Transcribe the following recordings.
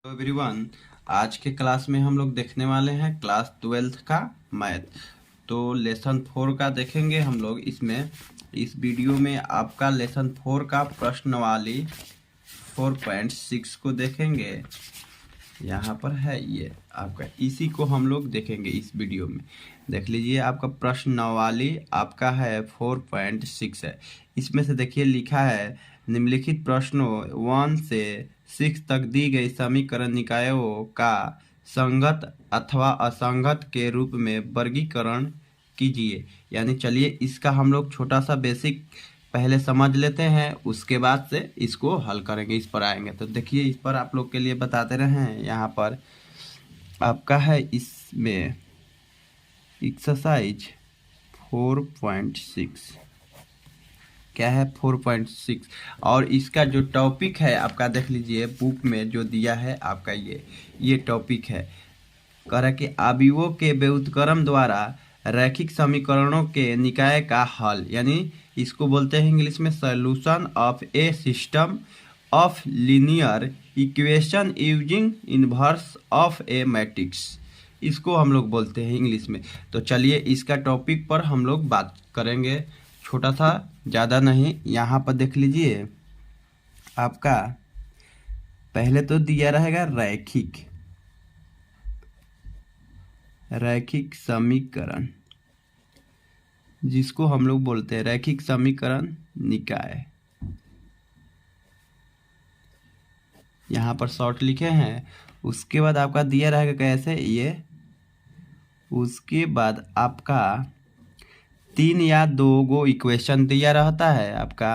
Everyone, आज के class में हम लोग देखने वाले हैं क्लास 12th का मैथ। तो लेसन 4 का देखेंगे हम लोग। इसमें इस वीडियो में आपका लेसन 4 का प्रश्नवाली 4.6 को देखेंगे। यहाँ पर है ये आपका, इसी को हम लोग देखेंगे इस वीडियो में। देख लीजिए, आपका प्रश्नवाली आपका है 4.6 है। इसमें से देखिए लिखा है, निम्नलिखित प्रश्नों 1 से 6 तक दी गई समीकरण निकायों का संगत अथवा असंगत के रूप में वर्गीकरण कीजिए। यानी चलिए इसका हम लोग छोटा सा बेसिक पहले समझ लेते हैं, उसके बाद से इसको हल करेंगे, इस पर आएंगे। तो देखिए, इस पर आप लोग के लिए बताते रहे हैं। यहाँ पर आपका है इसमें एक्सरसाइज 4.6 क्या है, 4.6। और इसका जो टॉपिक है आपका देख लीजिए, बुक में जो दिया है आपका ये टॉपिक है। कह रहा है कि अवयवों के व्युत्क्रम द्वारा रैखिक समीकरणों के निकाय का हल, यानी इसको बोलते हैं इंग्लिश में solution of A system of linear equation using inverse of A matrix, इसको हम लोग बोलते हैं इंग्लिश में। तो चलिए इसका टॉपिक पर हम लोग बात करेंगे, छोटा सा, ज़्यादा नहीं। यहाँ पर देख लीजिए, आपका पहले तो दिया रहेगा रैखिक समीकरण, जिसको हम लोग बोलते हैं रैखिक समीकरण निकाय। यहाँ पर शॉर्ट लिखे हैं। उसके बाद आपका दिया रहेगा कैसे ये, उसके बाद आपका 3 या 2 गो इक्वेशन दिया रहता है आपका।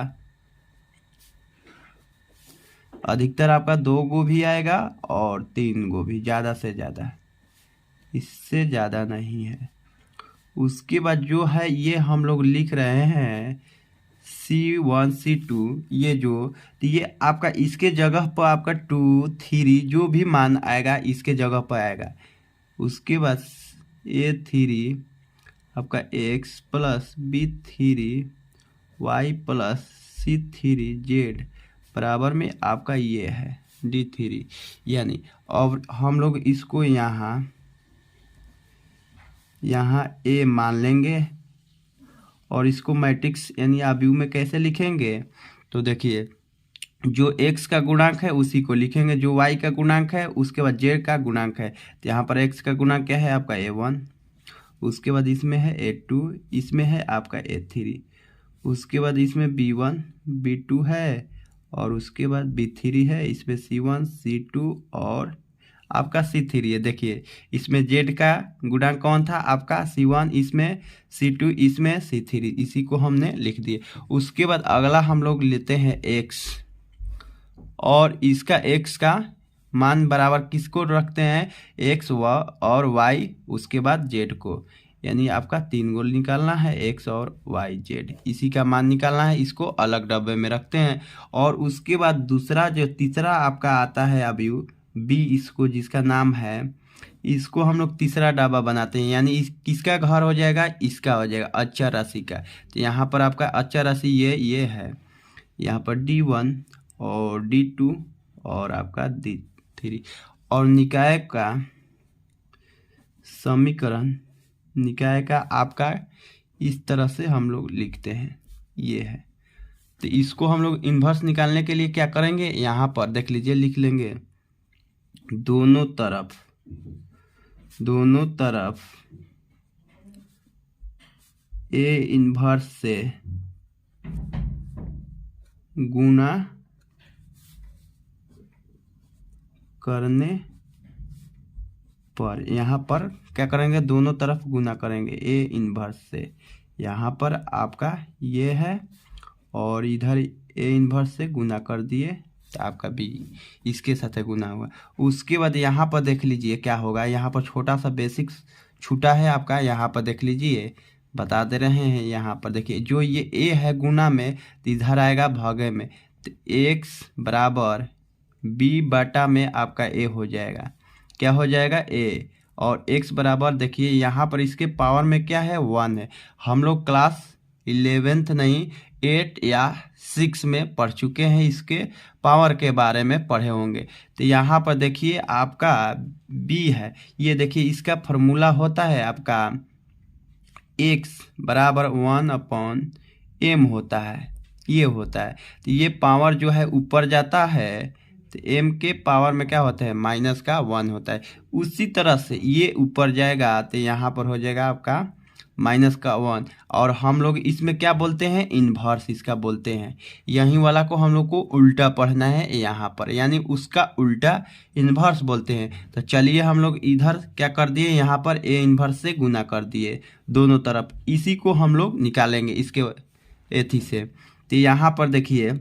अधिकतर आपका 2 गो भी आएगा और 3 गो भी, ज़्यादा से ज़्यादा, इससे ज़्यादा नहीं है। उसके बाद जो है ये हम लोग लिख रहे हैं C1 C2, ये जो, तो ये आपका इसके जगह पर आपका 2 3 जो भी मान आएगा इसके जगह पर आएगा। उसके बाद A3 आपका x plus B3 y plus C3 z बराबर में आपका ये है D3। यानी अब हम लोग इसको यहाँ A मान लेंगे और इसको मैट्रिक्स यानी अवयव में कैसे लिखेंगे, तो देखिए, जो x का गुणांक है उसी को लिखेंगे, जो y का गुणांक है उसके बाद z का गुणांक है। तो यहाँ पर x का गुणांक क्या है आपका A1, उसके बाद इसमें है A2, इसमें है आपका A3, उसके बाद इसमें B1 B2 है और उसके बाद B3 है, इसमें C1 C2 और आपका C3 है। देखिए, इसमें Z का गुणांक कौन था आपका C1, इसमें C2, इसमें C3, इसी को हमने लिख दिए। उसके बाद अगला हम लोग लेते हैं X, और इसका X का मान बराबर किसको रखते हैं, X और Y, उसके बाद Z को। यानी आपका 3 गो निकालना है, X और Y Z, इसी का मान निकालना है। इसको अलग डब्बे में रखते हैं। और उसके बाद दूसरा जो तीसरा आपका आता है अवयव B, इसको जिसका नाम है, इसको हम लोग तीसरा डब्बा बनाते हैं। यानी किसका घर हो जाएगा, इसका हो जाएगा अचर राशि का। तो यहाँ पर आपका अचर राशि ये है, यहाँ पर D1 और D2 और आपका D3। और निकाय का समीकरण, निकाय का आपका इस तरह से हम लोग लिखते हैं, ये है। तो इसको हम लोग इन्वर्स निकालने के लिए क्या करेंगे, यहाँ पर देख लीजिए, लिख लेंगे दोनों तरफ A इन्वर्स से गुणा करने पर, यहाँ पर क्या करेंगे, दोनों तरफ गुना करेंगे A इन्वर्स से। यहाँ पर आपका ये है और इधर A इन्वर्स से गुना कर दिए, तो आपका B इसके साथ गुना हुआ। उसके बाद यहाँ पर देख लीजिए क्या होगा, यहाँ पर छोटा सा बेसिक छूटा है आपका। यहाँ पर देख लीजिए, बता दे रहे हैं। यहाँ पर देखिए, जो ये A है गुना में, तो इधर आएगा भागे में, तो X बराबर B बटा में आपका A हो जाएगा। क्या हो जाएगा, A। और X बराबर देखिए यहाँ पर इसके पावर में क्या है, 1 है। हम लोग क्लास 11th नहीं 8 या 6 में पढ़ चुके हैं, इसके पावर के बारे में पढ़े होंगे। तो यहाँ पर देखिए आपका बी है, ये देखिए इसका फॉर्मूला होता है आपका x बराबर 1/m होता है, ये होता है। तो ये पावर जो है ऊपर जाता है तो m के पावर में क्या होता है माइनस का 1 होता है। उसी तरह से ये ऊपर जाएगा तो यहाँ पर हो जाएगा आपका माइनस का 1, और हम लोग इसमें क्या बोलते हैं इन्वर्स इसका बोलते हैं। यही वाला को हम लोग को उल्टा पढ़ना है यहाँ पर, यानी उसका उल्टा इन्वर्स बोलते हैं। तो चलिए हम लोग इधर क्या कर दिए, यहाँ पर ए इन्वर्स से गुना कर दिए दोनों तरफ, इसी को हम लोग निकालेंगे इसके एथी से। तो यहाँ पर देखिए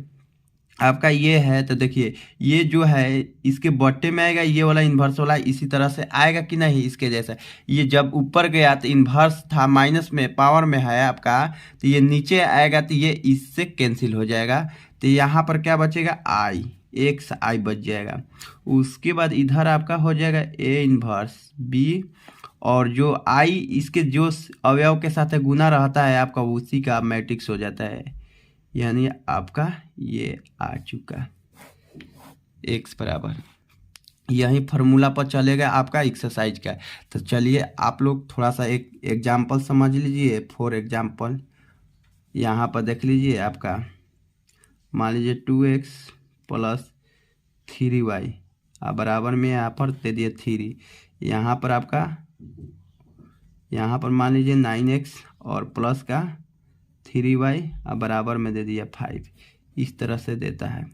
आपका ये है, तो देखिए ये जो है इसके बट्टे में आएगा, ये वाला इन्वर्स वाला इसी तरह से आएगा कि नहीं इसके जैसा। ये जब ऊपर गया तो इन्वर्स था माइनस में, पावर में है आपका, तो ये नीचे आएगा तो ये इससे कैंसिल हो जाएगा। तो यहाँ पर क्या बचेगा आई, एक्स आई बच जाएगा। उसके बाद इधर आपका हो जाएगा ए इन्वर्स बी, और जो आई इसके जो अवयव के साथ गुना रहता है आपका उसी का मैट्रिक्स हो जाता है, यानी आपका ये आ चुका x बराबर, यही फार्मूला पर चलेगा आपका एक्सरसाइज का। तो चलिए आप लोग थोड़ा सा एक एग्जाम्पल समझ लीजिए। फॉर एग्जाम्पल यहाँ पर देख लीजिए आपका मान लीजिए 2x प्लस 3y बराबर में यहाँ पर दे दिए 3, यहाँ पर आपका यहाँ पर मान लीजिए 9x और प्लस का 3y बराबर में दे दिया 5, इस तरह से देता है।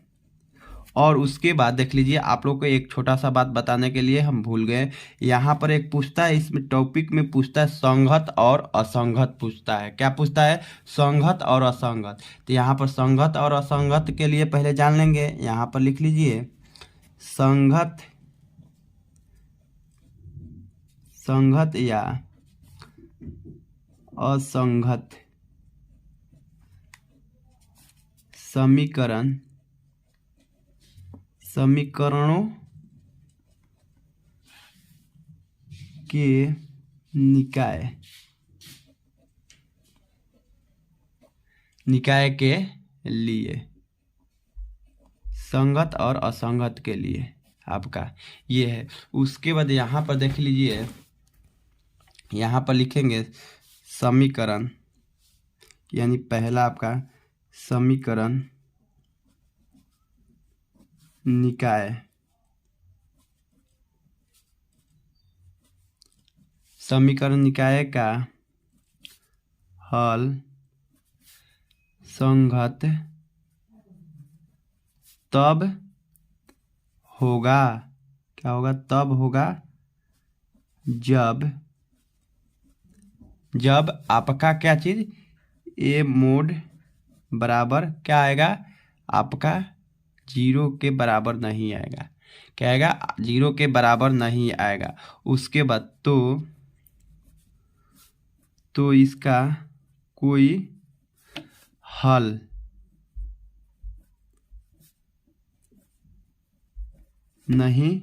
और उसके बाद देख लीजिए आप लोग को एक छोटा सा बात बताने के लिए हम भूल गए, यहाँ पर एक पूछता है, इसमें टॉपिक में पूछता है संगत और असंगत पूछता है। क्या पूछता है संगत और असंगत। तो यहाँ पर संगत और असंगत के लिए पहले जान लेंगे, यहाँ पर लिख लीजिए संगत या असंगत समीकरणों के निकाय के लिए, संगत और असंगत के लिए आपका ये है। उसके बाद यहाँ पर देख लीजिए, यहाँ पर लिखेंगे समीकरण, यानी पहला आपका समीकरण निकाय, समीकरण निकाय का हल संगत तब होगा, क्या होगा तब होगा जब आपका क्या चीज ए मोड बराबर क्या आएगा आपका 0 के बराबर नहीं आएगा। क्या आएगा 0 के बराबर नहीं आएगा। उसके बाद तो इसका कोई हल नहीं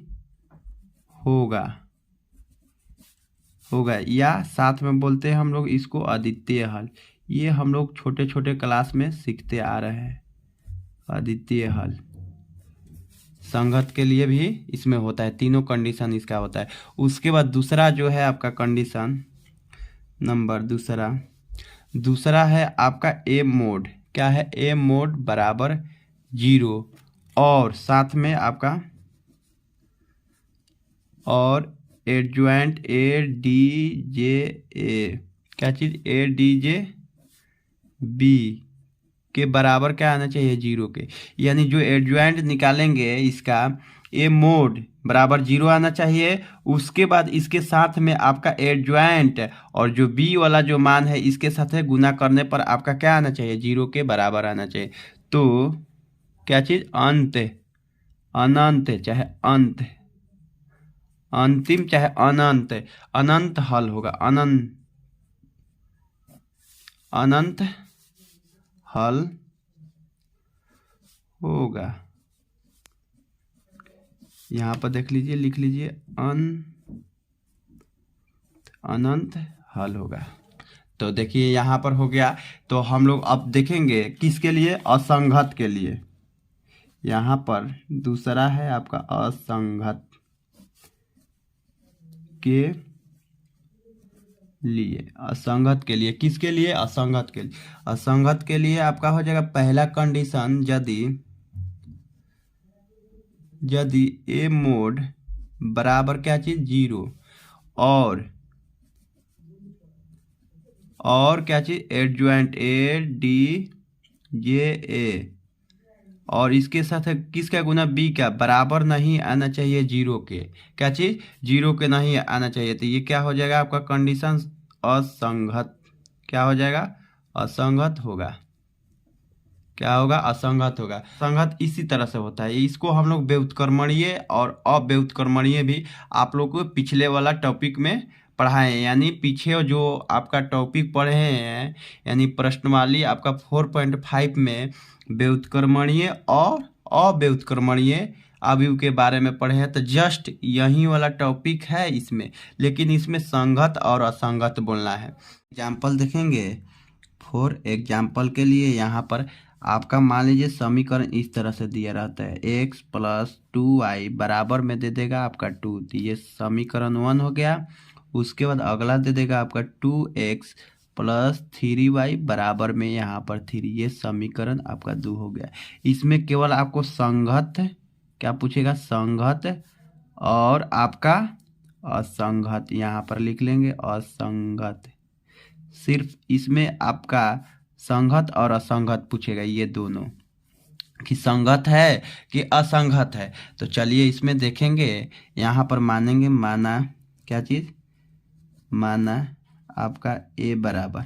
होगा, या साथ में बोलते हैं हम लोग इसको अद्वितीय हल। ये हम लोग छोटे छोटे क्लास में सीखते आ रहे हैं। अद्वितीय हल संगत के लिए भी इसमें होता है, तीनों कंडीशन इसका होता है। उसके बाद दूसरा जो है आपका कंडीशन नंबर दूसरा है आपका ए मोड। क्या है ए मोड बराबर 0, और साथ में आपका और एडजॉइंट ए डी जे ए, क्या चीज़ ए डी जे बी के बराबर क्या आना चाहिए 0 के, यानी जो एडजॉइंट निकालेंगे इसका ए मोड बराबर 0 आना चाहिए। उसके बाद इसके साथ में आपका एडजॉइंट और जो बी वाला जो मान है इसके साथ गुना करने पर आपका क्या आना चाहिए 0 के बराबर आना चाहिए। तो क्या चीज़ अनंत चाहे अंत, अंतिम चाहे अनंत हल होगा, अनंत हल होगा। यहाँ पर देख लीजिए, लिख लीजिए अनंत हल होगा। तो देखिए यहाँ पर हो गया। तो हम लोग अब देखेंगे किसके लिए, असंगत के लिए। यहाँ पर दूसरा है आपका असंगत के लिए। असंगत के लिए किसके लिए, असंगत के लिए। असंगत के लिए आपका हो जाएगा पहला कंडीशन, यदि ए मोड बराबर क्या चीज, 0, और क्या चीज, एडजॉइंट ए डी जे ए, और इसके साथ है किसका गुना, बी का, बराबर नहीं आना चाहिए 0 के। क्या चीज, 0 के नहीं आना चाहिए। तो ये क्या हो जाएगा आपका कंडीशन, असंगत। क्या हो जाएगा, असंगत होगा। क्या होगा, असंगत होगा। संगत इसी तरह से होता है, इसको हम लोग व्युत्क्रमणीय और अव्युत्क्रमणीय भी आप लोग को पिछले वाला टॉपिक में पढ़ाए हैं। यानी पीछे जो आपका टॉपिक पढ़े हैं, यानी प्रश्नवाली आपका 4.5 में व्युत्क्रमणीय और अव्युत्क्रमणीय अवयव के बारे में पढ़े हैं। तो जस्ट यही वाला टॉपिक है इसमें, लेकिन इसमें संगत और असंगत बोलना है। एग्जाम्पल देखेंगे, फॉर एग्जाम्पल के लिए यहाँ पर आपका मान लीजिए समीकरण इस तरह से दिया रहता है, x + 2y बराबर में दे देगा आपका 2। तो ये समीकरण 1 हो गया। उसके बाद अगला दे देगा आपका 2x + 3y बराबर में यहाँ पर 3। ये समीकरण आपका 2 हो गया। इसमें केवल आपको संगत क्या पूछेगा, संगत और आपका असंगत यहाँ पर लिख लेंगे, असंगत। सिर्फ इसमें आपका संगत और असंगत पूछेगा, ये दोनों कि संगत है कि असंगत है। तो चलिए इसमें देखेंगे, यहाँ पर मानेंगे, माना क्या चीज, माना आपका ए बराबर,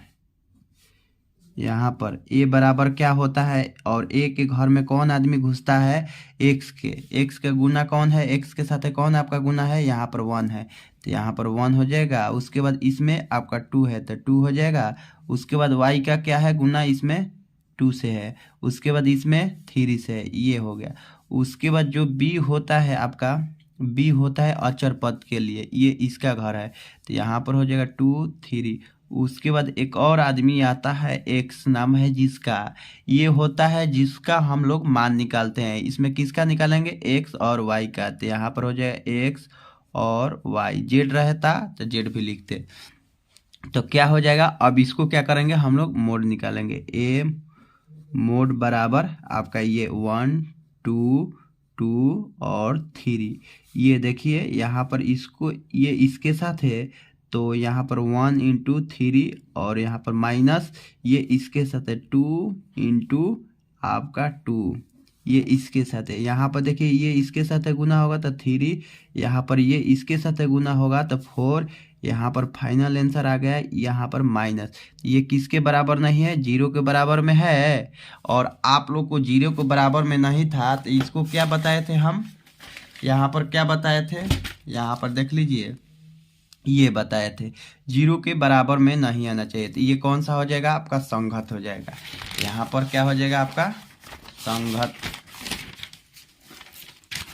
यहाँ पर ए बराबर क्या होता है, और ए के घर में कौन आदमी घुसता है, एक्स के। एक्स का गुना कौन है, एक्स के साथ कौन आपका गुना है, यहाँ पर 1 है। तो यहाँ पर 1 हो जाएगा। उसके बाद इसमें आपका 2 है तो 2 हो जाएगा। उसके बाद वाई का क्या है गुना, इसमें 2 से है। उसके बाद इसमें 3 से है, ये हो गया। उसके बाद जो बी होता है आपका, बी होता है अचर पद के लिए, ये इसका घर है। तो यहाँ पर हो जाएगा 2 3। उसके बाद एक और आदमी आता है, एक्स नाम है जिसका, ये होता है जिसका हम लोग मान निकालते हैं। इसमें किसका निकालेंगे, एक्स और वाई का। तो यहाँ पर हो जाएगा एक्स और वाई। जेड रहता तो जेड भी लिखते। तो क्या हो जाएगा, अब इसको क्या करेंगे हम लोग, मोड निकालेंगे। ए मोड बराबर आपका ये 1 2 2 और 3। ये देखिए यहाँ पर इसको, ये इसके साथ है तो यहाँ पर 1 × 3 और यहाँ पर माइनस, ये इसके साथ है 2 × आपका 2, ये इसके साथ है। यहाँ पर देखिए ये इसके साथ है गुना होगा तो 3, यहाँ पर ये इसके साथ है गुना होगा तो 4। यहाँ पर फाइनल आंसर आ गया, यहाँ पर माइनस। ये किसके बराबर नहीं है, 0 के बराबर में है। और आप लोग को 0 के बराबर में नहीं था तो इसको क्या बताए थे हम, यहाँ पर क्या बताए थे, यहाँ पर देख लीजिए, ये बताए थे 0 के बराबर में नहीं आना चाहिए। तो ये कौन सा हो जाएगा आपका, संगत हो जाएगा। यहाँ पर क्या हो जाएगा आपका, संगत।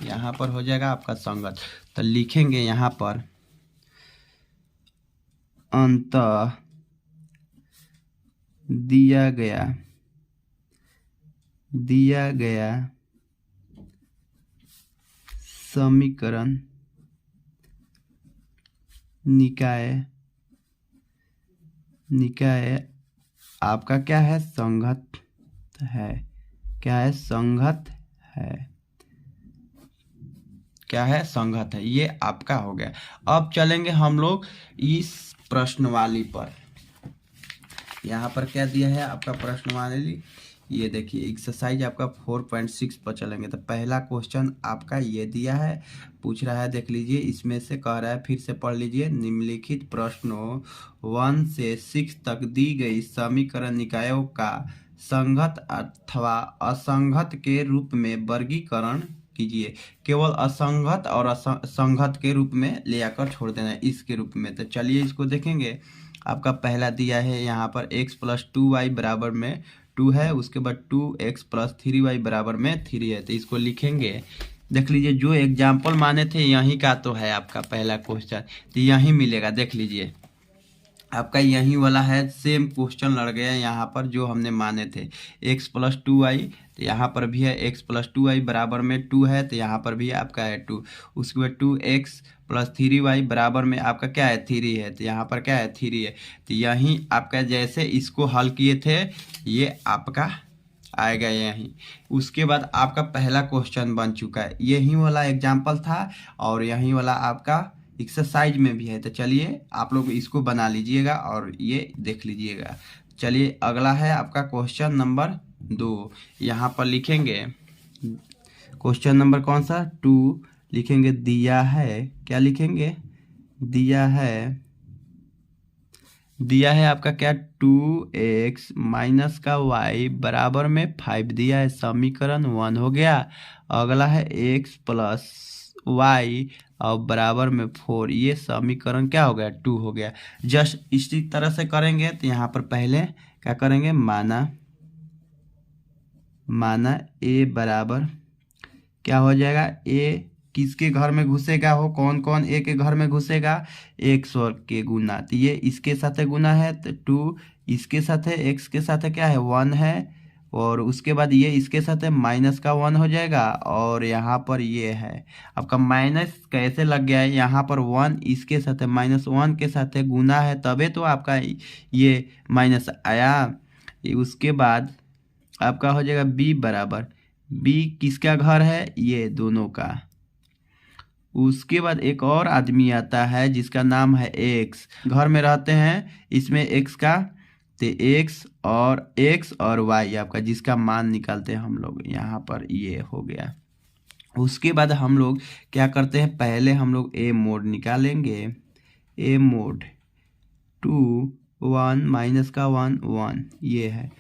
यहाँ पर हो जाएगा आपका संगत। तो लिखेंगे यहाँ पर अंतः दिया गया समीकरण निकाय आपका क्या है, संगत है। क्या है, संगत है। क्या है, संगत है। ये आपका हो गया। अब चलेंगे हम लोग इस प्रश्नवाली पर। यहाँ पर क्या दिया है आपका प्रश्नवाली, ये देखिए एक्सरसाइज आपका 4.6 पर चलेंगे। तो पहला क्वेश्चन आपका ये दिया है, पूछ रहा है, देख लीजिए। इसमें से कह रहा है, फिर से पढ़ लीजिए। निम्नलिखित प्रश्नों 1 से 6 तक दी गई समीकरण निकायों का संगत अथवा असंगत के रूप में वर्गीकरण कीजिए। केवल असंगत और संगत के रूप में ले आकर छोड़ देना है, इसके रूप में। तो चलिए इसको देखेंगे। आपका पहला दिया है यहाँ पर x + 2y बराबर में 2 है। उसके बाद 2x + 3y बराबर में 3 है। तो इसको लिखेंगे। देख लीजिए जो एग्जाम्पल माने थे यहीं का तो है आपका पहला क्वेश्चन, तो यहीं मिलेगा। देख लीजिए आपका यही वाला है, सेम क्वेश्चन लड़ गया यहाँ पर जो हमने माने थे, x प्लस 2y, तो यहाँ पर भी है x प्लस 2y बराबर में 2 है, तो यहाँ पर भी आपका है 2। उसके बाद 2x प्लस 3y बराबर में आपका क्या है 3 है, तो यहाँ पर क्या है 3 है। तो यही आपका जैसे इसको हल किए थे ये आपका आएगा यहीं। उसके बाद आपका पहला क्वेश्चन बन चुका है, यही वाला एग्जाम्पल था और यही वाला आपका एक्सरसाइज में भी है। तो चलिए आप लोग इसको बना लीजिएगा और ये देख लीजिएगा। चलिए अगला है आपका क्वेश्चन नंबर 2। यहाँ पर लिखेंगे क्वेश्चन नंबर कौन सा 2 लिखेंगे। दिया है, क्या लिखेंगे, दिया है आपका क्या 2x माइनस का y बराबर में 5 दिया है, समीकरण 1 हो गया। अगला है x प्लस y और बराबर में 4, ये समीकरण क्या हो गया 2 हो गया। जस्ट इसी तरह से करेंगे तो यहाँ पर पहले क्या करेंगे, माना a बराबर क्या हो जाएगा, a किसके घर में घुसेगा, हो कौन कौन a के घर में घुसेगा, x और के गुना, तो ये इसके साथ गुना है तो 2, इसके साथ है x के साथ क्या है 1 है, और उसके बाद ये इसके साथ माइनस का 1 हो जाएगा, और यहाँ पर ये है आपका माइनस कैसे लग गया है, यहाँ पर 1 इसके साथ -1 के साथ गुना है तबे तो आपका ये माइनस आया। उसके बाद आपका हो जाएगा b बराबर, b किसका घर है, ये दोनों का। उसके बाद एक और आदमी आता है जिसका नाम है x, घर में रहते हैं इसमें x का, तो x और y आपका जिसका मान निकालते हैं हम लोग, यहाँ पर ये हो गया। उसके बाद हम लोग क्या करते हैं, पहले हम लोग a मोड निकालेंगे, a मोड 2 1 माइनस का 1 1 ये है।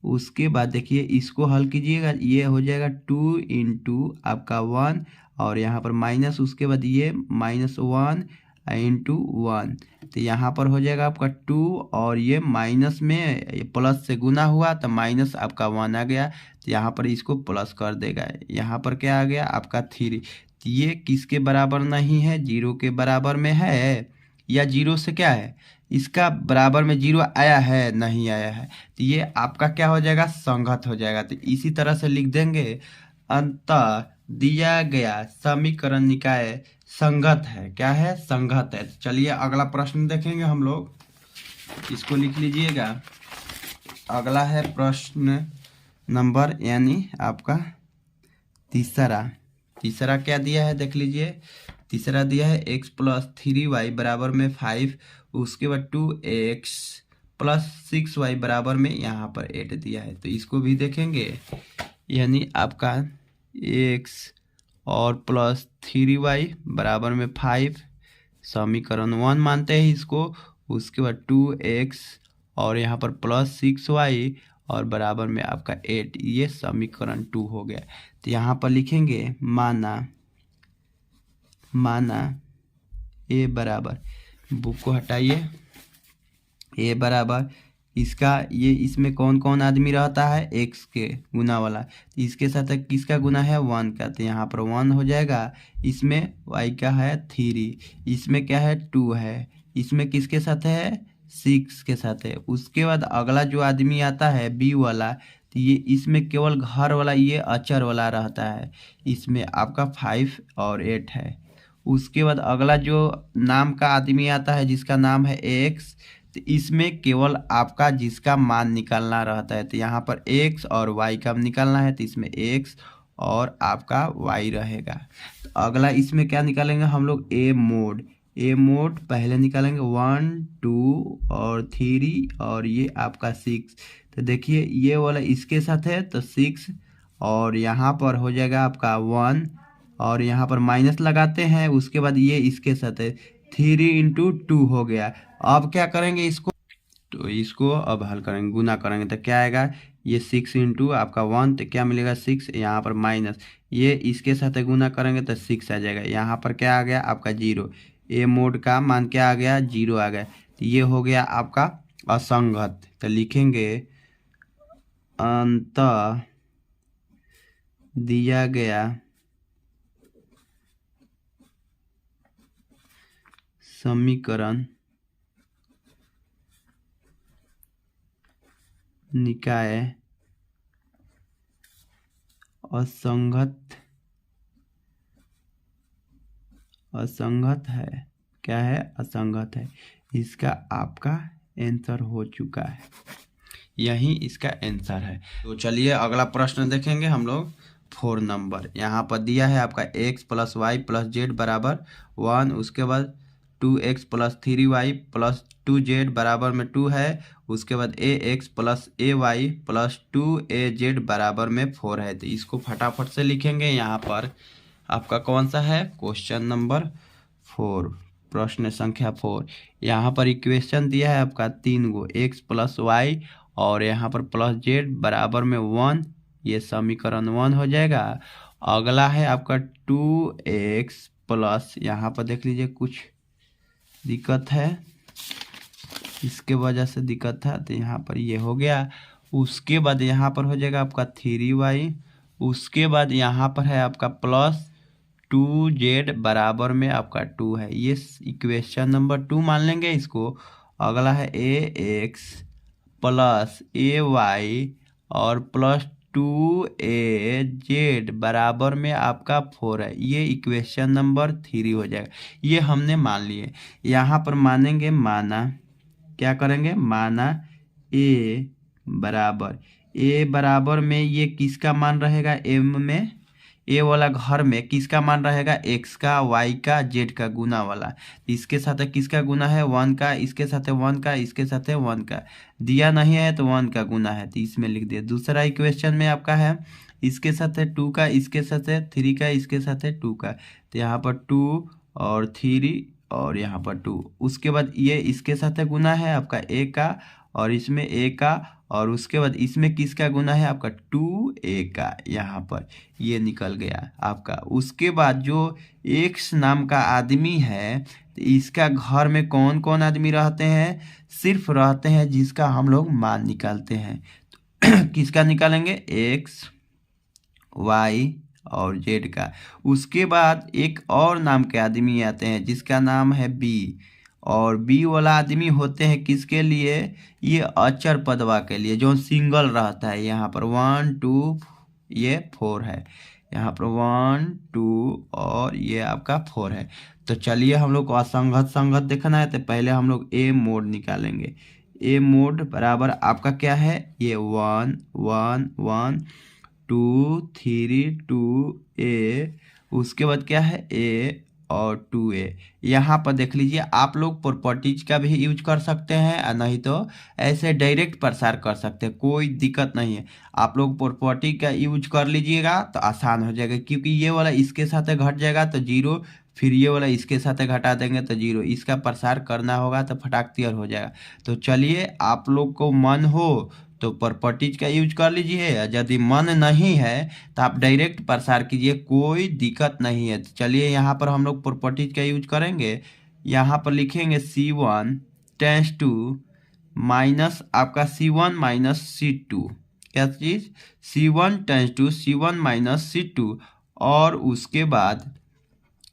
उसके बाद देखिए इसको हल कीजिएगा, ये हो जाएगा 2 इंटू आपका 1 और यहाँ पर माइनस, उसके बाद ये -1 इंटू 1, तो यहाँ पर हो जाएगा आपका 2 और ये माइनस में प्लस से गुना हुआ तो माइनस आपका 1 आ गया, तो यहाँ पर इसको प्लस कर देगा, यहाँ पर क्या आ गया आपका 3। तो ये किसके बराबर नहीं है, 0 के बराबर में है, या 0 से क्या है इसका बराबर में 0 आया है, नहीं आया है, तो ये आपका क्या हो जाएगा संगत हो जाएगा। तो इसी तरह से लिख देंगे, अंततः दिया गया समीकरण निकाय संगत है, क्या है संगत है। चलिए अगला प्रश्न देखेंगे हम लोग, इसको लिख लीजिएगा। अगला है प्रश्न नंबर यानी आपका तीसरा क्या दिया है देख लीजिए। तीसरा दिया है x प्लस 3y बराबर में 5, उसके बाद 2x प्लस 6y बराबर में यहाँ पर 8 दिया है, तो इसको भी देखेंगे। यानी आपका x और प्लस 3y बराबर में 5, समीकरण 1 मानते हैं इसको। उसके बाद 2x और यहाँ पर प्लस 6y और बराबर में आपका 8, ये समीकरण 2 हो गया। तो यहाँ पर लिखेंगे माना a बराबर, बुक को हटाइए, a बराबर इसका, ये इसमें कौन कौन आदमी रहता है, x के गुना वाला, इसके साथ किसका गुना है 1 का, तो यहाँ पर 1 हो जाएगा। इसमें y का है 3, इसमें क्या है 2 है, इसमें किसके साथ है 6 के साथ है। उसके बाद अगला जो आदमी आता है b वाला, तो ये इसमें केवल घर वाला ये अचर वाला रहता है, इसमें आपका 5 और 8 है। उसके बाद अगला जो नाम का आदमी आता है जिसका नाम है x, तो इसमें केवल आपका जिसका मान निकालना रहता है, तो यहाँ पर x और y का निकालना है, तो इसमें x और आपका y रहेगा। तो अगला इसमें क्या निकालेंगे हम लोग, a मोड पहले निकालेंगे 1 2 और 3 और ये आपका 6, तो देखिए ये वाला इसके साथ है तो 6 और यहाँ पर हो जाएगा आपका 1 और यहाँ पर माइनस लगाते हैं। उसके बाद ये इसके साथ है 3 इंटू 2 हो गया। अब क्या करेंगे इसको, तो इसको अब हल करेंगे, गुना करेंगे तो क्या आएगा, ये 6 इंटू आपका 1 तो क्या मिलेगा 6, यहाँ पर माइनस, ये इसके साथ गुना करेंगे तो 6 आ जाएगा। यहाँ पर क्या आ गया आपका 0, ए मोड का मान क्या आ गया 0 आ गया, तो ये हो गया आपका असंगत। तो लिखेंगे अंततः दिया गया समीकरण निकाय असंगत है। क्या है? असंगत है। इसका आपका आंसर हो चुका है, यही इसका आंसर है। तो चलिए अगला प्रश्न देखेंगे हम लोग। 4 नंबर यहाँ पर दिया है आपका x + y + z बराबर 1। उसके बाद 2x + 3y + 2z बराबर में 2 है। उसके बाद ax + ay + 2az बराबर में 4 है। तो इसको फटाफट से लिखेंगे। यहाँ पर आपका कौन सा है? क्वेश्चन नंबर 4, प्रश्न संख्या 4। यहाँ पर इक्वेशन दिया है आपका 3 गो x + y और यहाँ पर +z बराबर में 1। ये समीकरण 1 हो जाएगा। अगला है आपका 2x प्लस, यहाँ पर देख लीजिए कुछ दिक्कत है, इसके वजह से दिक्कत है, तो यहाँ पर ये हो गया। उसके बाद यहाँ पर हो जाएगा आपका 3y। उसके बाद यहाँ पर है आपका +2z बराबर में आपका 2 है। ये इक्वेशन नंबर 2 मान लेंगे इसको। अगला है ax + ay और +2az बराबर में आपका 4 है। ये इक्वेशन नंबर 3 हो जाएगा। ये हमने मान लिए। यहाँ पर मानेंगे, माना, क्या करेंगे? माना a बराबर में ये किसका मान रहेगा? m में ए वाला घर में किसका मान रहेगा? x का, y का, z का गुना वाला। इसके साथ किसका गुना है? 1 का। इसके साथ 1 का, इसके साथ 1 का। दिया नहीं है तो 1 का गुना है, तो इसमें लिख दिया। दूसरा इक्वेशन में आपका है इसके साथ 2 का, इसके साथ 3 का, इसके साथ 2 का। तो यहाँ पर 2 और 3 और यहाँ पर 2। उसके बाद ये इसके साथ गुना है आपका a का और इसमें a का, और उसके बाद इसमें किसका गुना है? आपका 2a का। यहाँ पर ये निकल गया आपका। उसके बाद जो x नाम का आदमी है, तो इसका घर में कौन कौन आदमी रहते हैं? सिर्फ रहते हैं जिसका हम लोग मान निकालते हैं। तो किसका निकालेंगे? x, y और z का। उसके बाद एक और नाम के आदमी आते हैं जिसका नाम है b, और बी वाला आदमी होते हैं किसके लिए? ये अचर पदवा के लिए, जो सिंगल रहता है। यहाँ पर 1 2 ये 4 है। यहाँ पर 1 2 और ये आपका 4 है। तो चलिए हम लोग को असंगत संगत देखना है, तो पहले हम लोग ए मोड निकालेंगे। ए मोड बराबर आपका क्या है? ये 1 1 1 2 3 2a। उसके बाद क्या है? a और 2a। यहाँ पर देख लीजिए, आप लोग प्रॉपर्टीज का भी यूज कर सकते हैं और नहीं तो ऐसे डायरेक्ट प्रसार कर सकते हैं, कोई दिक्कत नहीं है। आप लोग प्रॉपर्टी का यूज कर लीजिएगा तो आसान हो जाएगा, क्योंकि ये वाला इसके साथ घट जाएगा तो 0, फिर ये वाला इसके साथ घटा देंगे तो 0। इसका प्रसार करना होगा तो फटाक क्लियर हो जाएगा। तो चलिए, आप लोग को मन हो तो प्रॉपर्टीज का यूज कर लीजिए, यदि मन नहीं है तो आप डायरेक्ट प्रसार कीजिए, कोई दिक्कत नहीं है। तो चलिए यहाँ पर हम लोग प्रॉपर्टीज का यूज करेंगे। यहाँ पर लिखेंगे C1 टेंस टू माइनस आपका C1 माइनस C2। क्या चीज़? C1 tense to C1 minus C2। और उसके बाद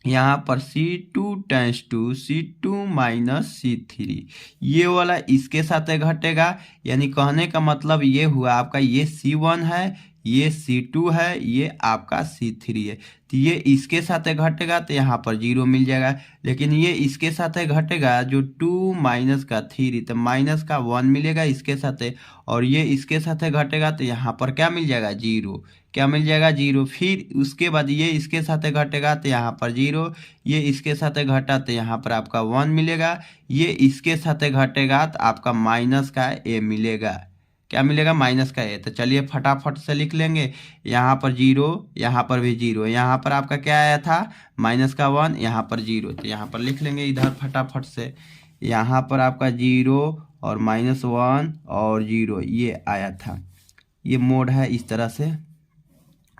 यहाँ पर C2 tense to C2 minus C3। ये वाला इसके साथ घटेगा, यानी कहने का मतलब ये हुआ आपका, ये C1 है, ये C2 है, ये आपका C3 है। तो ये इसके साथ घटेगा तो यहाँ पर 0 मिल जाएगा। लेकिन ये इसके साथ घटेगा जो 2 माइनस का 3, तो माइनस का 1 मिलेगा इसके साथ। और ये इसके साथ घटेगा तो यहाँ पर क्या मिल जाएगा? 0। क्या मिल जाएगा? 0। फिर उसके बाद ये इसके साथ घटेगा तो यहाँ पर 0। ये इसके साथ घटा तो यहाँ पर आपका 1 मिलेगा। ये इसके साथ घटेगा तो आपका माइनस का a मिलेगा। क्या मिलेगा? माइनस का a। तो चलिए फटाफट से लिख लेंगे। यहाँ पर 0, यहाँ पर भी 0। यहाँ पर आपका क्या आया था? माइनस का 1, यहाँ पर 0। तो यहाँ पर लिख लेंगे इधर फटाफट से। यहाँ पर आपका 0 और -1 और 0 ये आया था। ये मोड है इस तरह से।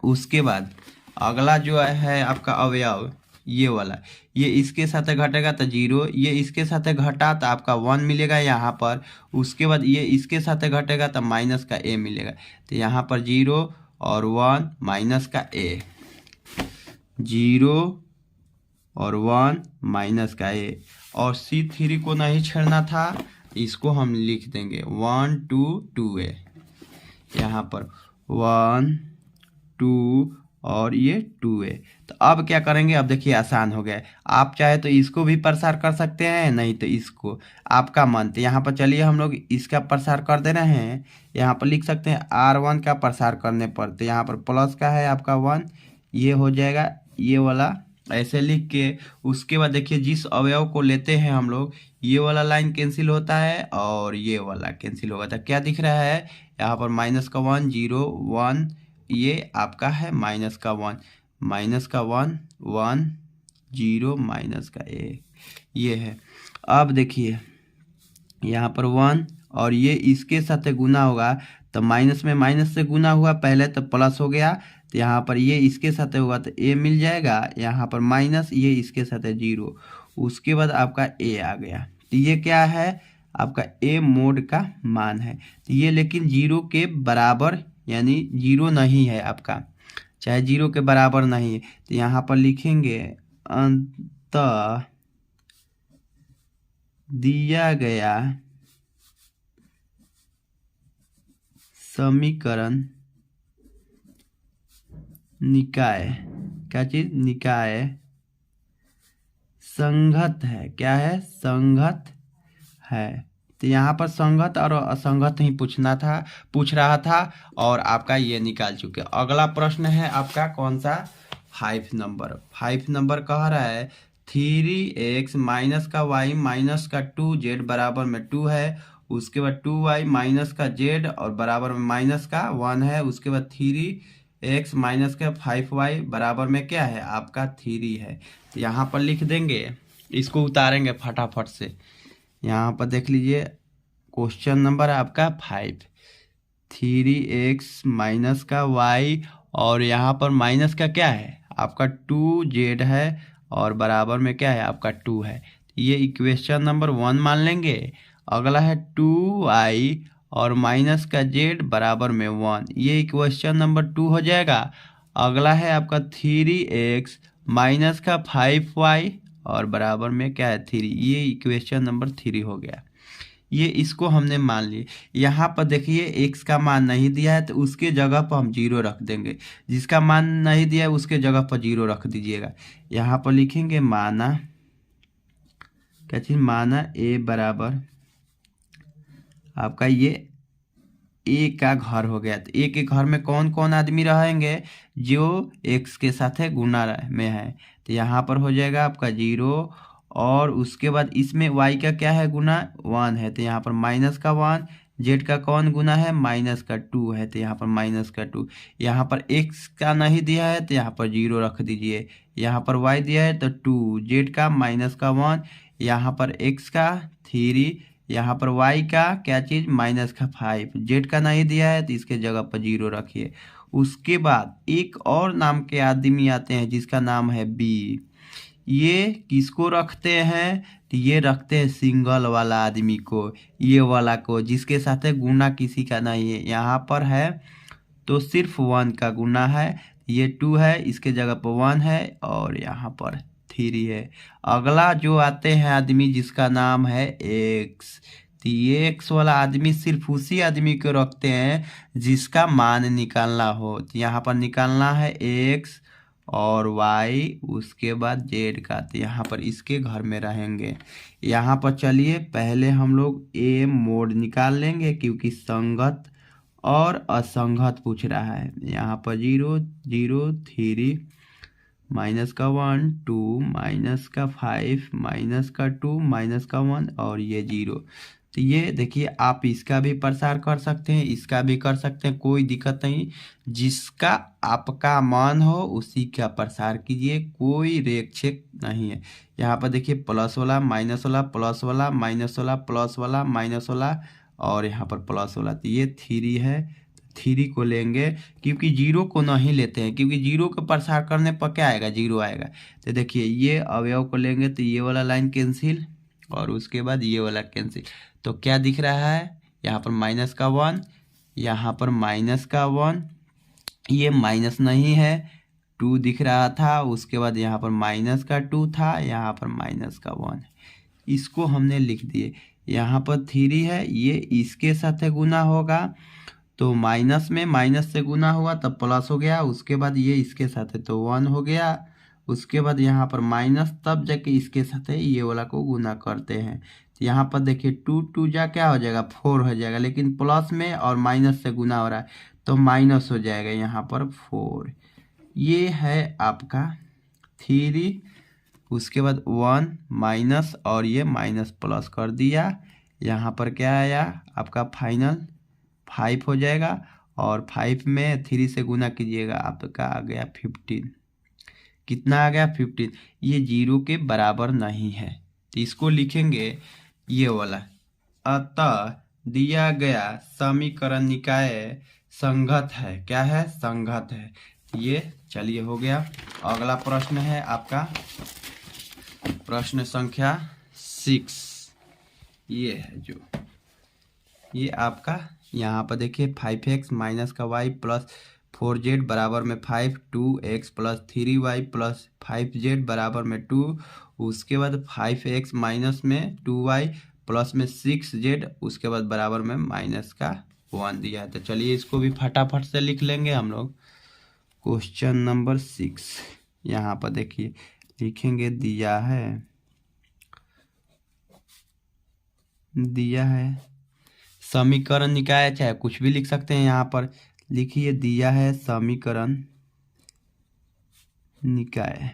उसके बाद अगला जो है आपका अवयव, ये वाला, ये इसके साथ घटेगा तो 0, ये इसके साथ घटा तो आपका 1 मिलेगा यहाँ पर। उसके बाद ये इसके साथ घटेगा तो माइनस का a मिलेगा। तो यहाँ पर 0 और 1 माइनस का a, 0 और 1 माइनस का a। और C3 को नहीं छेड़ना था, इसको हम लिख देंगे 1 2 2a। यहाँ पर 1 2 और ये 2a। तो अब क्या करेंगे, अब देखिए आसान हो गया है। आप चाहे तो इसको भी प्रसार कर सकते हैं, नहीं तो इसको, आपका मन। तो यहाँ पर चलिए हम लोग इसका प्रसार कर दे रहे हैं। यहाँ पर लिख सकते हैं R1 का प्रसार करने पर, तो यहाँ पर प्लस का है आपका 1, ये हो जाएगा ये वाला, ऐसे लिख के। उसके बाद देखिए जिस अवयव को लेते हैं हम लोग, ये वाला लाइन कैंसिल होता है और ये वाला कैंसिल होगा। तो क्या दिख रहा है यहाँ पर, माइनस का 1 0 1, ये आपका है माइनस का 1 1 0 माइनस का a, ये है। अब देखिए यहाँ पर 1 और ये इसके साथ गुना होगा, तो माइनस में माइनस से गुना हुआ पहले, तो प्लस हो गया। तो यहाँ पर ये इसके साथ होगा तो a मिल जाएगा, यहाँ पर माइनस, ये इसके साथ है 0, उसके बाद आपका a आ गया। तो ये क्या है आपका a मोड का मान है। तो ये लेकिन 0 के बराबर यानी 0 नहीं है आपका, चाहे 0 के बराबर नहीं है। तो यहाँ पर लिखेंगे अंततः दिया गया समीकरण निकाय, क्या चीज, निकाय संगत है। क्या है, संगत है। तो यहाँ पर संगत और असंगत ही पूछ रहा था और आपका ये निकाल चुके। अगला प्रश्न है आपका कौन सा, 5 नंबर कह रहा है 3x माइनस का y माइनस का 2z बराबर में 2 है। उसके बाद 2y माइनस का z और बराबर में माइनस का 1 है। उसके बाद 3x माइनस का 5y बराबर में क्या है आपका 3 है। तो यहाँ पर लिख देंगे, इसको उतारेंगे फटाफट से। यहाँ पर देख लीजिए क्वेश्चन नंबर आपका 5, 3x माइनस का y और यहाँ पर माइनस का क्या है आपका 2z है और बराबर में क्या है आपका 2 है। ये इक्वेशन नंबर 1 मान लेंगे। अगला है 2y और माइनस का z बराबर में 1, ये इक्वेशन नंबर 2 हो जाएगा। अगला है आपका 3x माइनस का 5y और बराबर में क्या है 3, ये इक्वेशन नंबर 3 हो गया। ये इसको हमने मान ली। यहाँ पर देखिए x का मान नहीं दिया है तो उसके जगह पर हम 0 रख देंगे, जिसका मान नहीं दिया है उसके जगह पर 0 रख दीजिएगा। यहाँ पर लिखेंगे माना, क्या चीज, माना a बराबर आपका ये a का घर हो गया। तो a के घर में कौन कौन आदमी रहेंगे, जो x के साथ है गुना में है। तो यहाँ पर हो जाएगा आपका 0 और उसके बाद इसमें y का क्या है गुना 1 है। तो यहाँ पर माइनस का 1, z का कौन गुना है माइनस का 2 है। तो यहाँ पर माइनस का 2, यहाँ पर x का नहीं दिया है तो यहाँ पर 0 रख दीजिए। यहाँ पर y दिया है तो 2, z का माइनस का 1, यहाँ पर x का 3, यहाँ पर y का क्या चीज़ माइनस का 5, z का नहीं दिया है तो इसके जगह पर 0 रखिए। उसके बाद एक और नाम के आदमी आते हैं जिसका नाम है b। ये किसको रखते हैं, तो ये रखते हैं सिंगल वाला आदमी को, ये वाला को, जिसके साथ है गुना किसी का नहीं है। यहाँ पर है तो सिर्फ 1 का गुना है, ये 2 है, इसके जगह पर 1 है और यहाँ पर 3 है। अगला जो आते हैं आदमी जिसका नाम है x, तो ये x वाला आदमी सिर्फ उसी आदमी को रखते हैं जिसका मान निकालना हो। तो यहाँ पर निकालना है x और y, उसके बाद z का। तो यहाँ पर इसके घर में रहेंगे। यहाँ पर चलिए पहले हम लोग a मोड निकाल लेंगे क्योंकि संगत और असंगत पूछ रहा है। यहाँ पर 0 0 3 माइनस का 1 2 माइनस का 5 माइनस का 2 माइनस का 1 और ये 0। तो ये देखिए आप इसका भी प्रसार कर सकते हैं, इसका भी कर सकते हैं, कोई दिक्कत नहीं। जिसका आपका मान हो उसी का प्रसार कीजिए, कोई रेख छेक नहीं है। यहाँ पर देखिए प्लस वाला माइनस वाला, प्लस वाला माइनस वाला, प्लस वाला माइनस वाला और यहाँ पर प्लस वाला। तो ये 3 है, 3 को लेंगे क्योंकि 0 को नहीं लेते हैं, क्योंकि 0 को प्रसार करने पर क्या आएगा 0 आएगा। तो देखिए ये अवयव को लेंगे तो ये वाला लाइन कैंसिल और उसके बाद ये वाला कैंसिल। तो क्या दिख रहा है यहाँ पर माइनस का 1, यहाँ पर माइनस का 1, ये माइनस नहीं है 2 दिख रहा था। उसके बाद यहाँ पर माइनस का 2 था, यहाँ पर माइनस का 1, इसको हमने लिख दिए। यहाँ पर 3 है, ये इसके साथ गुना होगा तो माइनस में माइनस से गुना हुआ तब प्लस हो गया, उसके बाद ये इसके साथ है तो 1 हो गया, उसके बाद यहाँ पर माइनस तब जाके इसके साथ है ये वाला को गुना करते हैं। तो यहाँ पर देखिए 2 2 जा क्या हो जाएगा 4 हो जाएगा, लेकिन प्लस में और माइनस से गुना हो रहा है तो माइनस हो जाएगा यहाँ पर 4। ये है आपका 3, उसके बाद 1 माइनस और ये माइनस प्लस कर दिया, यहाँ पर क्या आया आपका फाइनल 5 हो जाएगा, और 5 में 3 से गुना कीजिएगा आपका आ गया 15। कितना आ गया 15। ये 0 के बराबर नहीं है तो इसको लिखेंगे ये वाला, अतः दिया गया समीकरण निकाय संगत है। क्या है संगत है। ये चलिए हो गया। अगला प्रश्न है आपका प्रश्न संख्या 6। ये है जो ये आपका यहाँ पर देखिए 5x माइनस का y प्लस 4z बराबर में 5, 2x plus 3y plus 5z बराबर में 2, उसके बाद 5x माइनस में 2y प्लस में 6z, उसके बाद बराबर में माइनस का 1 दिया है। तो चलिए इसको भी फटाफट से लिख लेंगे हम लोग। क्वेश्चन नंबर 6 यहाँ पर देखिए लिखेंगे, दिया है समीकरण निकाय, चाहे कुछ भी लिख सकते हैं। यहाँ पर लिखिए दिया है समीकरण निकाय।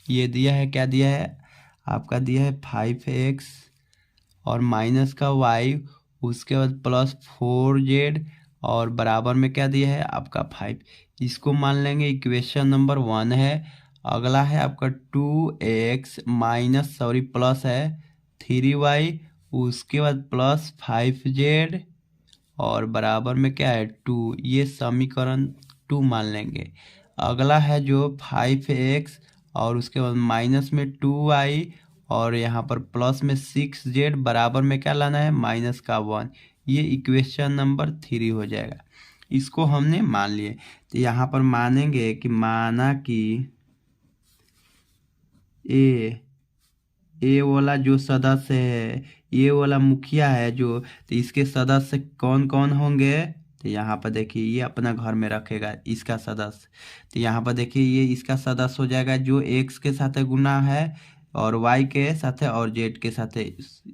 ये दिया है, क्या दिया है आपका दिया है 5x और माइनस का y, उसके बाद प्लस 4z और बराबर में क्या दिया है आपका 5। इसको मान लेंगे इक्वेशन नंबर 1 है। अगला है आपका 2x माइनस प्लस है 3y, उसके बाद प्लस 5z और बराबर में क्या है 2। ये समीकरण 2 मान लेंगे। अगला है जो 5x और उसके बाद माइनस में 2y और यहाँ पर प्लस में 6z बराबर में क्या लाना है माइनस का 1। ये इक्वेशन नंबर 3 हो जाएगा। इसको हमने मान लिए। तो यहाँ पर मानेंगे कि माना कि ए वाला जो सदस्य है, ये वाला मुखिया है जो, तो इसके सदस्य कौन कौन होंगे। तो यहाँ पर देखिए ये अपना घर में रखेगा इसका सदस्य। तो यहाँ पर देखिए ये इसका सदस्य हो जाएगा जो x के साथ गुना है और y के साथ है और z के साथ है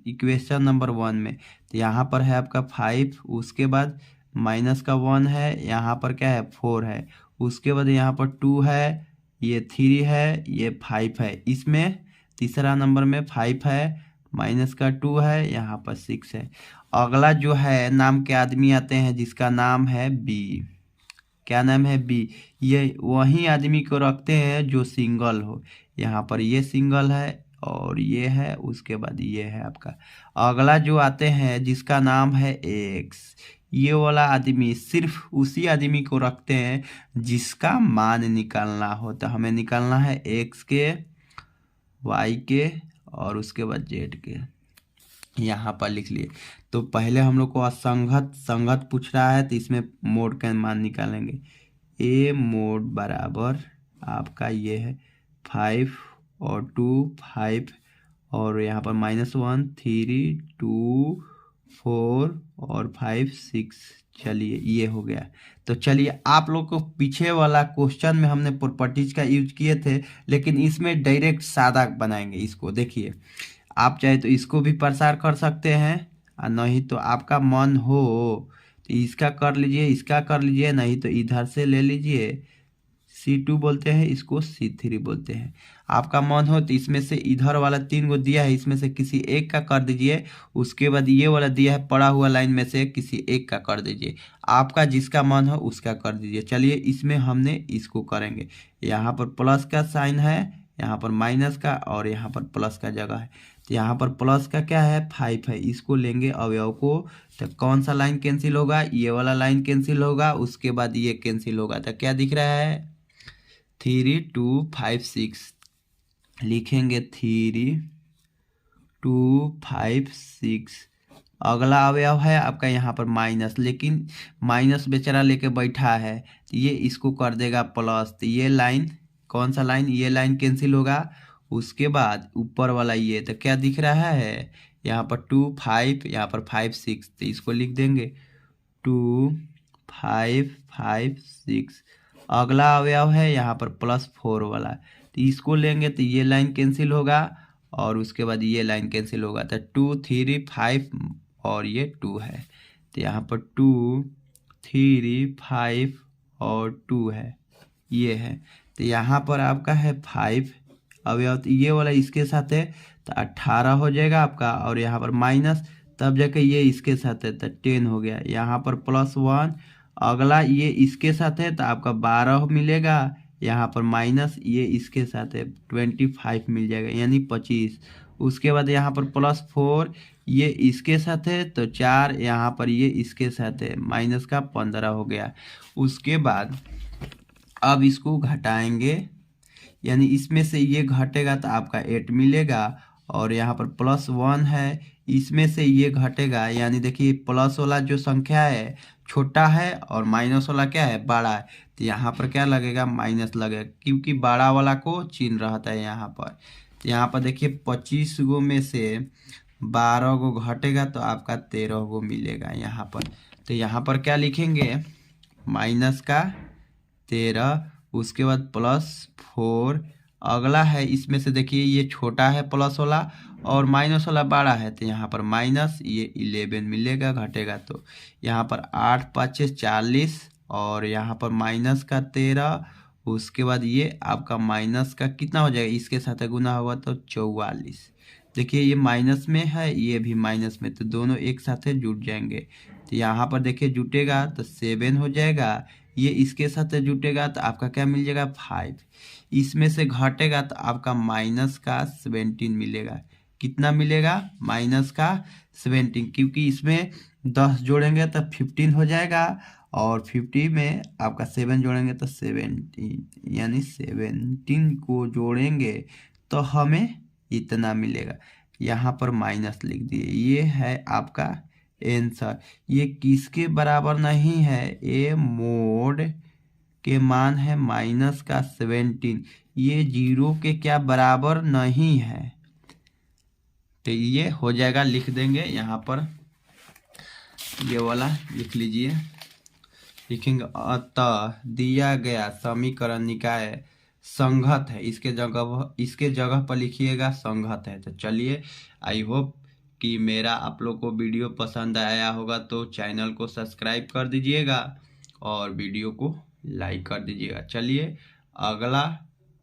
इक्वेशन नंबर 1 में। तो यहाँ पर है आपका 5, उसके बाद माइनस का 1 है, यहाँ पर क्या है 4 है, उसके बाद यहाँ पर 2 है, ये 3 है, ये 5 है। इसमें तीसरा नंबर में 5 है, माइनस का 2 है, यहाँ पर 6 है। अगला जो है नाम के आदमी आते हैं जिसका नाम है बी। क्या नाम है बी। ये वही आदमी को रखते हैं जो सिंगल हो। यहाँ पर ये सिंगल है और ये है, उसके बाद ये है आपका। अगला जो आते हैं जिसका नाम है एक्स, ये वाला आदमी सिर्फ उसी आदमी को रखते हैं जिसका मान निकालना हो। तो हमें निकालना है एक्स के, वाई के और उसके बाद जेड के। यहाँ पर लिख लिए। तो पहले हम लोग को संगत पूछ रहा है तो इसमें मोड का मान निकालेंगे। ए मोड बराबर आपका ये है 5 और 2 5 और यहाँ पर -1 3 2 4 और 5 6। चलिए ये हो गया। तो चलिए आप लोग को पीछे वाला क्वेश्चन में हमने प्रॉपर्टीज का यूज किए थे, लेकिन इसमें डायरेक्ट सादा बनाएंगे इसको। देखिए आप चाहे तो इसको भी प्रसार कर सकते हैं और नहीं तो आपका मन हो तो इसका कर लीजिए, इसका कर लीजिए, नहीं तो इधर से ले लीजिए। C2 बोलते हैं इसको, C3 बोलते हैं। आपका मन हो तो इसमें से इधर वाला 3 गो दिया है, इसमें से किसी एक का कर दीजिए। उसके बाद ये वाला दिया है पड़ा हुआ लाइन में से किसी एक का कर दीजिए। आपका जिसका मन हो उसका कर दीजिए। चलिए इसमें हमने इसको करेंगे। यहाँ पर प्लस का साइन है, यहाँ पर माइनस का और यहाँ पर प्लस का जगह है। तो यहाँ पर प्लस का क्या है 5 है, इसको लेंगे अवयव को। तो कौन सा लाइन कैंसिल होगा, ये वाला लाइन कैंसिल होगा, उसके बाद ये कैंसिल होगा। तो क्या दिख रहा है 3 2 5 6 लिखेंगे 3 2 5 6। अगला अवयव है आपका यहाँ पर माइनस, लेकिन माइनस बेचारा लेके बैठा है तो ये इसको कर देगा प्लस। तो ये लाइन कौन सा लाइन, ये लाइन कैंसिल होगा। उसके बाद ऊपर वाला ये, तो क्या दिख रहा है यहाँ पर 2 5, यहाँ पर 5 6, तो इसको लिख देंगे 2 5 5 6। अगला अवयव है यहाँ पर +4 वाला, तो इसको लेंगे तो ये लाइन कैंसिल होगा और उसके बाद ये लाइन कैंसिल होगा, तो 2 3 5 और ये 2 है, तो यहाँ पर 2 3 5 और 2 है, ये है। तो यहाँ पर आपका है 5 अवयव, तो ये वाला इसके साथ है तो 18 हो जाएगा आपका, और यहाँ पर माइनस तब जाके ये इसके साथ है तो 10 हो गया। यहाँ पर +1, अगला ये इसके साथ है तो आपका 12 मिलेगा, यहाँ पर माइनस ये इसके साथ है 25 मिल जाएगा यानी 25। उसके बाद यहाँ पर +4, ये इसके साथ है तो 4, यहाँ पर ये इसके साथ है माइनस का 15 हो गया। उसके बाद अब इसको घटाएंगे, यानी इसमें से ये घटेगा तो आपका 8 मिलेगा, और यहाँ पर +1 है, इसमें से ये घटेगा, यानी देखिए प्लस वाला जो संख्या है छोटा है और माइनस वाला क्या है बड़ा है, तो यहाँ पर क्या लगेगा माइनस लगेगा, क्योंकि बड़ा वाला को चिन्ह रहता है यहाँ पर। तो यहाँ पर देखिए 25 गो में से 12 गो घटेगा तो आपका 13 गो मिलेगा यहाँ पर। तो यहाँ पर क्या लिखेंगे माइनस का 13, उसके बाद +4, अगला है इसमें से देखिए ये छोटा है प्लस वाला और माइनस वाला बड़ा है, तो यहाँ पर माइनस ये 11 मिलेगा घटेगा, तो यहाँ पर 8 5 40 और यहाँ पर माइनस का 13, उसके बाद ये आपका माइनस का कितना हो जाएगा, इसके साथ गुना होगा तो 44। देखिए ये माइनस में है ये भी माइनस में, तो दोनों एक साथ जुट जाएंगे, तो यहाँ पर देखिए जुटेगा तो 7 हो जाएगा, ये इसके साथ जुटेगा तो आपका क्या मिल जाएगा 5, इसमें से घटेगा तो आपका माइनस का 17 मिलेगा। कितना मिलेगा माइनस का 17, क्योंकि इसमें 10 जोड़ेंगे तो 15 हो जाएगा और 50 में आपका 7 जोड़ेंगे तो 17, यानी 17 को जोड़ेंगे तो हमें इतना मिलेगा। यहाँ पर माइनस लिख दिए, ये है आपका आंसर। ये किसके बराबर नहीं है, ए मोड के मान है माइनस का 17, ये 0 के क्या बराबर नहीं है, तो ये हो जाएगा, लिख देंगे यहाँ पर, ये वाला लिख लीजिए, लिखेंगे अतः दिया गया समीकरण निकाय संगत है, इसके जगह पर लिखिएगा संगत है। तो चलिए, आई होप कि मेरा आप लोग को वीडियो पसंद आया होगा, तो चैनल को सब्सक्राइब कर दीजिएगा और वीडियो को लाइक कर दीजिएगा। चलिए अगला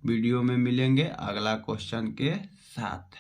वीडियो में मिलेंगे अगला क्वेश्चन के साथ।